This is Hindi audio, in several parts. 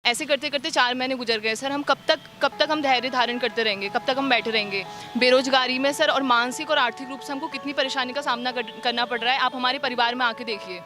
ऐसे करते करते 4 महीने गुजर गए सर। हम कब तक हम धैर्य धारण करते रहेंगे, कब तक हम बैठे रहेंगे बेरोजगारी में सर। और मानसिक और आर्थिक रूप से हमको कितनी परेशानी का सामना करना पड़ रहा है, आप हमारे परिवार में आके देखिए।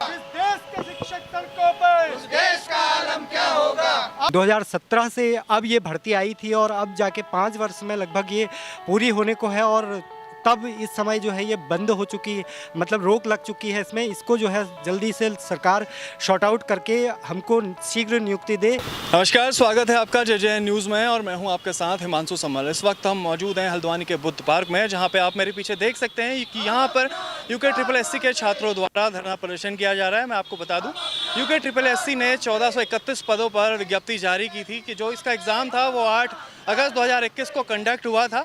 2017 से अब ये भर्ती आई थी और अब जाके 5 वर्ष में लगभग ये पूरी होने को है और तब इस समय जो है ये बंद हो चुकी, मतलब रोक लग चुकी है इसमें। इसको जो है जल्दी से सरकार शॉर्ट आउट करके हमको शीघ्र नियुक्ति दे। नमस्कार, स्वागत है आपका JJN न्यूज़ में और मैं हूं आपके साथ हिमांशु सम्मल। इस वक्त हम मौजूद हैं हल्द्वानी के बुद्ध पार्क में, जहां पे आप मेरे पीछे देख सकते हैं कि यहां पर UKSSC के छात्रों द्वारा धरना प्रदर्शन किया जा रहा है। मैं आपको बता दूं, UKSSC ने 1431 पदों पर विज्ञप्ति जारी की थी कि जो इसका एग्ज़ाम था वो 8 अगस्त 2021 को कंडक्ट हुआ था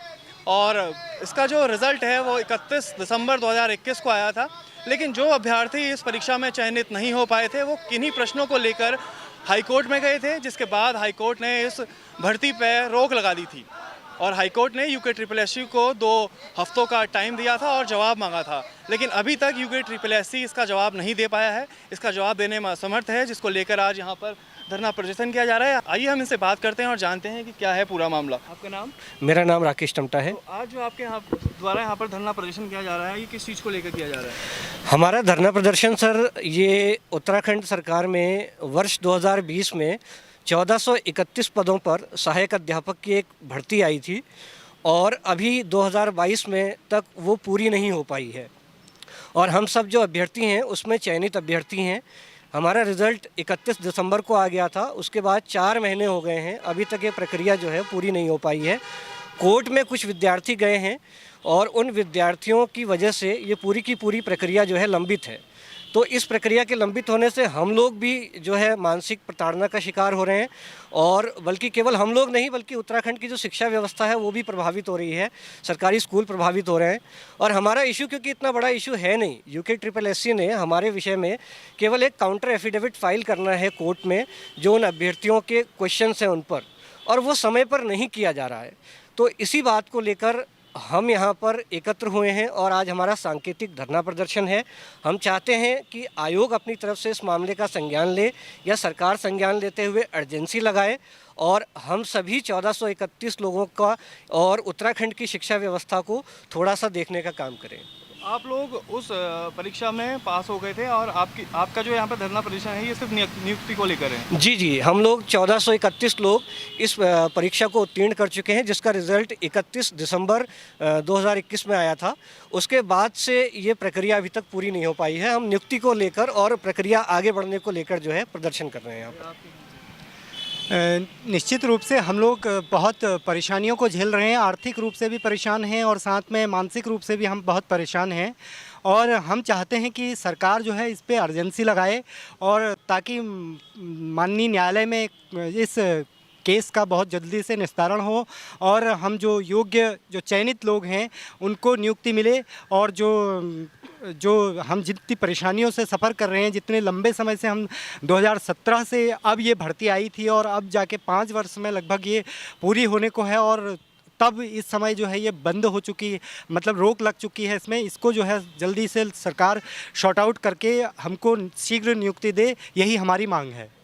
और इसका जो रिज़ल्ट है वो 31 दिसंबर 2021 को आया था। लेकिन जो अभ्यर्थी इस परीक्षा में चयनित नहीं हो पाए थे वो किन्हीं प्रश्नों को लेकर हाईकोर्ट में गए थे, जिसके बाद हाईकोर्ट ने इस भर्ती पर रोक लगा दी थी और हाईकोर्ट ने UKSSC को 2 हफ्तों का टाइम दिया था और जवाब मांगा था। लेकिन अभी तक UKSSC इसका जवाब नहीं दे पाया है, इसका जवाब देने में असमर्थ है, जिसको लेकर आज यहाँ पर धरना प्रदर्शन किया जा रहा है। आइए हम इनसे बात करते हैं और जानते हैं कि क्या है पूरा मामला। आपका नाम? मेरा नाम राकेश टमटा है। तो आज जो आपके द्वारा यहाँ पर धरना प्रदर्शन किया जा रहा है, ये किस चीज़ को लेकर किया जा रहा है? हमारा धरना प्रदर्शन सर, ये उत्तराखंड सरकार में वर्ष 2020 में 1431 पदों पर सहायक अध्यापक की एक भर्ती आई थी और अभी 2022 में तक वो पूरी नहीं हो पाई है और हम सब जो अभ्यर्थी हैं उसमें चयनित अभ्यर्थी हैं। हमारा रिज़ल्ट 31 दिसंबर को आ गया था, उसके बाद 4 महीने हो गए हैं, अभी तक ये प्रक्रिया जो है पूरी नहीं हो पाई है। कोर्ट में कुछ विद्यार्थी गए हैं और उन विद्यार्थियों की वजह से ये पूरी की पूरी प्रक्रिया जो है लंबित है। तो इस प्रक्रिया के लंबित होने से हम लोग भी जो है मानसिक प्रताड़ना का शिकार हो रहे हैं और बल्कि केवल हम लोग नहीं बल्कि उत्तराखंड की जो शिक्षा व्यवस्था है वो भी प्रभावित हो रही है, सरकारी स्कूल प्रभावित हो रहे हैं। और हमारा इशू क्योंकि इतना बड़ा इशू है नहीं, UKSSC ने हमारे विषय में केवल एक काउंटर एफिडेविट फाइल करना है कोर्ट में जो उन अभ्यर्थियों के क्वेश्चन हैं उन पर, और वो समय पर नहीं किया जा रहा है। तो इसी बात को लेकर हम यहाँ पर एकत्र हुए हैं और आज हमारा सांकेतिक धरना प्रदर्शन है। हम चाहते हैं कि आयोग अपनी तरफ से इस मामले का संज्ञान ले या सरकार संज्ञान लेते हुए अर्जेंसी लगाए और हम सभी 1431 लोगों का और उत्तराखंड की शिक्षा व्यवस्था को थोड़ा सा देखने का काम करें। आप लोग उस परीक्षा में पास हो गए थे और आपका जो यहाँ पर धरना प्रदर्शन है ये सिर्फ नियुक्ति को लेकर है? जी, हम लोग 1431 लोग इस परीक्षा को उत्तीर्ण कर चुके हैं, जिसका रिज़ल्ट 31 दिसंबर 2021 में आया था। उसके बाद से ये प्रक्रिया अभी तक पूरी नहीं हो पाई है। हम नियुक्ति को लेकर और प्रक्रिया आगे बढ़ने को लेकर जो है प्रदर्शन कर रहे हैं यहाँ पर। निश्चित रूप से हम लोग बहुत परेशानियों को झेल रहे हैं, आर्थिक रूप से भी परेशान हैं और साथ में मानसिक रूप से भी हम बहुत परेशान हैं और हम चाहते हैं कि सरकार जो है इस पे अर्जेंसी लगाए और ताकि माननीय न्यायालय में इस केस का बहुत जल्दी से निस्तारण हो और हम जो योग्य जो चयनित लोग हैं उनको नियुक्ति मिले और जो हम जितनी परेशानियों से सफ़र कर रहे हैं, जितने लंबे समय से हम 2017 से अब ये भर्ती आई थी और अब जाके 5 वर्ष में लगभग ये पूरी होने को है और तब इस समय जो है ये बंद हो चुकी, मतलब रोक लग चुकी है इसमें। इसको जो है जल्दी से सरकार शॉर्ट आउट करके हमको शीघ्र नियुक्ति दे, यही हमारी मांग है।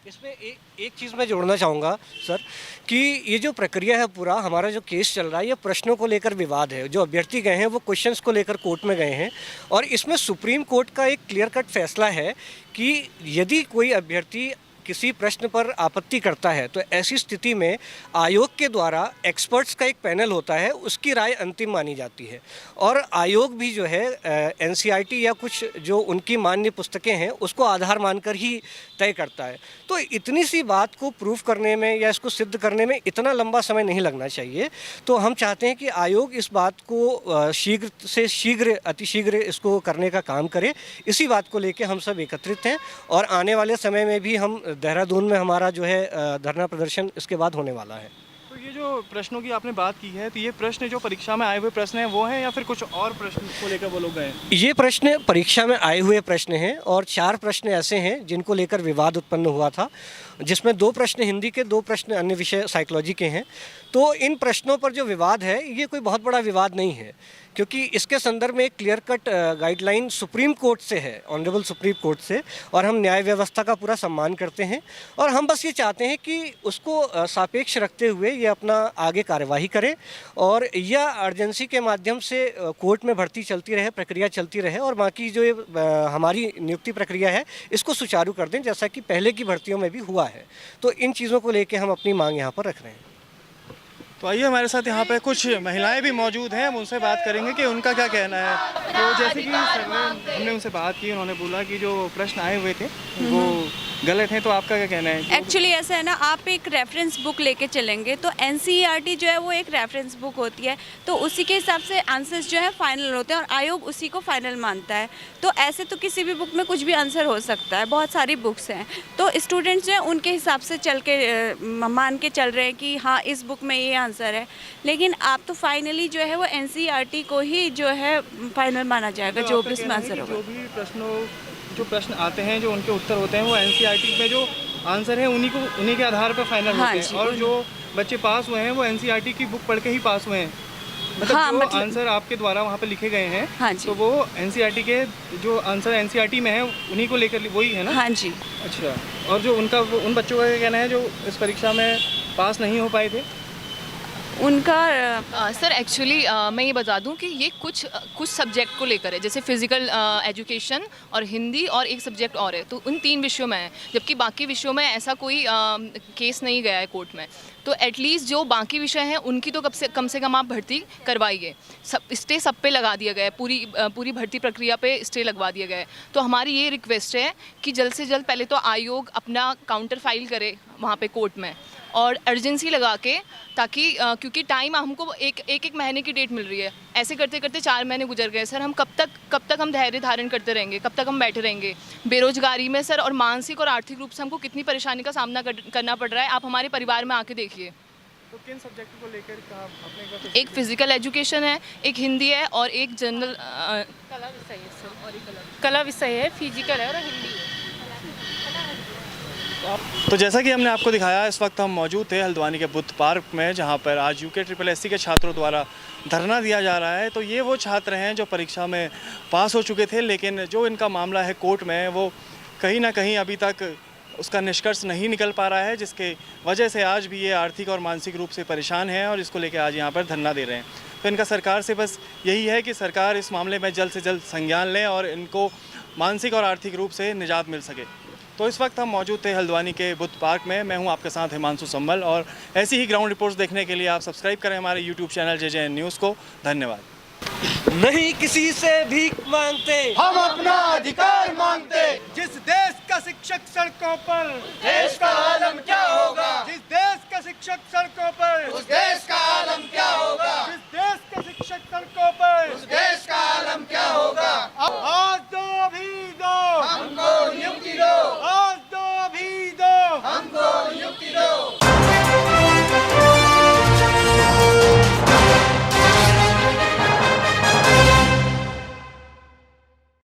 इसमें एक चीज़ मैं जोड़ना चाहूँगा सर कि ये जो प्रक्रिया है, पूरा हमारा जो केस चल रहा है, ये प्रश्नों को लेकर विवाद है। जो अभ्यर्थी गए हैं वो क्वेश्चंस को लेकर कोर्ट में गए हैं और इसमें सुप्रीम कोर्ट का एक क्लियर कट फैसला है कि यदि कोई अभ्यर्थी किसी प्रश्न पर आपत्ति करता है तो ऐसी स्थिति में आयोग के द्वारा एक्सपर्ट्स का एक पैनल होता है, उसकी राय अंतिम मानी जाती है और आयोग भी जो है NCERT या कुछ जो उनकी मान्य पुस्तकें हैं उसको आधार मानकर ही तय करता है। तो इतनी सी बात को प्रूफ करने में या इसको सिद्ध करने में इतना लंबा समय नहीं लगना चाहिए। तो हम चाहते हैं कि आयोग इस बात को शीघ्र से शीघ्र अतिशीघ्र इसको करने का काम करे। इसी बात को लेकर हम सब एकत्रित हैं और आने वाले समय में भी हम देहरादून में हमारा जो है धरना प्रदर्शन इसके बाद होने वाला है। तो ये जो प्रश्नों की आपने बात की है, तो ये प्रश्न जो परीक्षा में आए हुए प्रश्न हैं वो हैं या फिर कुछ और प्रश्न को लेकर वो लोग गए? ये प्रश्न परीक्षा में आए हुए प्रश्न हैं और 4 प्रश्न ऐसे हैं जिनको लेकर विवाद उत्पन्न हुआ था, जिसमें 2 प्रश्न हिंदी के, 2 प्रश्न अन्य विषय साइकोलॉजी के हैं। तो इन प्रश्नों पर जो विवाद है ये कोई बहुत बड़ा विवाद नहीं है, क्योंकि इसके संदर्भ में एक clear cut guideline supreme court से है, ऑनरेबल सुप्रीम कोर्ट से, और हम न्याय व्यवस्था का पूरा सम्मान करते हैं और हम बस ये चाहते हैं कि उसको सापेक्ष रखते हुए ये अपना आगे कार्यवाही करें और यह अर्जेंसी के माध्यम से कोर्ट में भर्ती चलती रहे, प्रक्रिया चलती रहे और बाकी जो ये हमारी नियुक्ति प्रक्रिया है इसको सुचारू कर दें, जैसा कि पहले की भर्तियों में भी हुआ है। तो इन चीज़ों को लेके हम अपनी मांग यहाँ पर रख रहे हैं। तो आइए, हमारे साथ यहाँ पे कुछ महिलाएं भी मौजूद हैं, हम उनसे बात करेंगे कि उनका क्या कहना है। तो जैसे कि हमने उनसे बात की, उन्होंने बोला कि जो प्रश्न आए हुए थे वो गलत हैं, तो आपका क्या कहना है? एक्चुअली ऐसा है ना, आप एक रेफरेंस बुक लेके चलेंगे तो एनसीईआरटी जो है वो एक रेफरेंस बुक होती है, तो उसी के हिसाब से आंसर्स जो है फाइनल होते हैं और आयोग उसी को फाइनल मानता है। तो ऐसे तो किसी भी बुक में कुछ भी आंसर हो सकता है, बहुत सारी बुक्स हैं, तो स्टूडेंट्स जो है उनके हिसाब से चल के मान के चल रहे हैं कि हाँ इस बुक में ये आंसर है, लेकिन आप तो फाइनली जो है वो एनसीईआरटी को ही जो है फाइनल माना जाएगा जो भी उसमें आंसर होगा। जो भी जो प्रश्न आते हैं, जो उनके उत्तर होते हैं, वो एनसीईआरटी में जो आंसर है उन्हीं के आधार पर फाइनल होते हैं। और जो बच्चे पास हुए हैं वो एनसीईआरटी की बुक पढ़ के ही पास हुए हैं। मतलब आंसर आपके द्वारा वहाँ पे लिखे गए हैं, तो वो एनसीईआरटी के जो आंसर एनसीईआरटी में है उन्हीं को लेकर वही है ना? हाँ जी। अच्छा, और जो उन बच्चों का क्या कहना है जो इस परीक्षा में पास नहीं हो पाए थे? उनका सर एक्चुअली मैं ये बता दूं कि ये कुछ सब्जेक्ट को लेकर है, जैसे फिजिकल एजुकेशन और हिंदी और एक सब्जेक्ट और है, तो उन 3 विषयों में है, जबकि बाकी विषयों में ऐसा कोई केस नहीं गया है कोर्ट में। तो एटलीस्ट जो बाकी विषय हैं उनकी तो कम से कम आप भर्ती करवाइए। स्टे सब पे लगा दिया गया है, पूरी भर्ती प्रक्रिया पे स्टे लगवा दिया गया है। तो हमारी ये रिक्वेस्ट है कि जल्द से जल्द पहले तो आयोग अपना काउंटर फाइल करे वहाँ पे कोर्ट में और अर्जेंसी लगा के, ताकि क्योंकि टाइम हमको एक महीने की डेट मिल रही है, ऐसे करते करते 4 महीने गुजर गए सर। हम कब तक हम धैर्य धारण करते रहेंगे, कब तक हम बैठे रहेंगे बेरोजगारी में सर, और मानसिक और आर्थिक रूप से हमको कितनी परेशानी का सामना करना पड़ रहा है। आप हमारे परिवार में आके देखिए। तो किन सब्जेक्ट को लेकर एक फिजिकल एजुकेशन है, एक हिंदी है और एक जनरल कला विषय है, फिजिकल है और हिंदी है। तो जैसा कि हमने आपको दिखाया, इस वक्त हम मौजूद थे हल्द्वानी के बुद्ध पार्क में, जहां पर आज UKSSC के छात्रों द्वारा धरना दिया जा रहा है। तो ये वो छात्र हैं जो परीक्षा में पास हो चुके थे, लेकिन जो इनका मामला है कोर्ट में, वो कहीं ना कहीं अभी तक उसका निष्कर्ष नहीं निकल पा रहा है, जिसके वजह से आज भी ये आर्थिक और मानसिक रूप से परेशान हैं और इसको लेकर आज यहाँ पर धरना दे रहे हैं। तो इनका सरकार से बस यही है कि सरकार इस मामले में जल्द से जल्द संज्ञान लें और इनको मानसिक और आर्थिक रूप से निजात मिल सके। तो इस वक्त हम मौजूद थे हल्द्वानी के बुद्ध पार्क में। मैं हूं आपके साथ हिमांशु सम्मल, और ऐसी ही ग्राउंड रिपोर्ट्स देखने के लिए आप सब्सक्राइब करें हमारे YouTube चैनल JJN न्यूज़ को। धन्यवाद। नहीं किसी से भीख मांगते, हम अपना अधिकार मांगते। जिस देश का शिक्षक सड़कों पर, देश का आलम क्या होगा?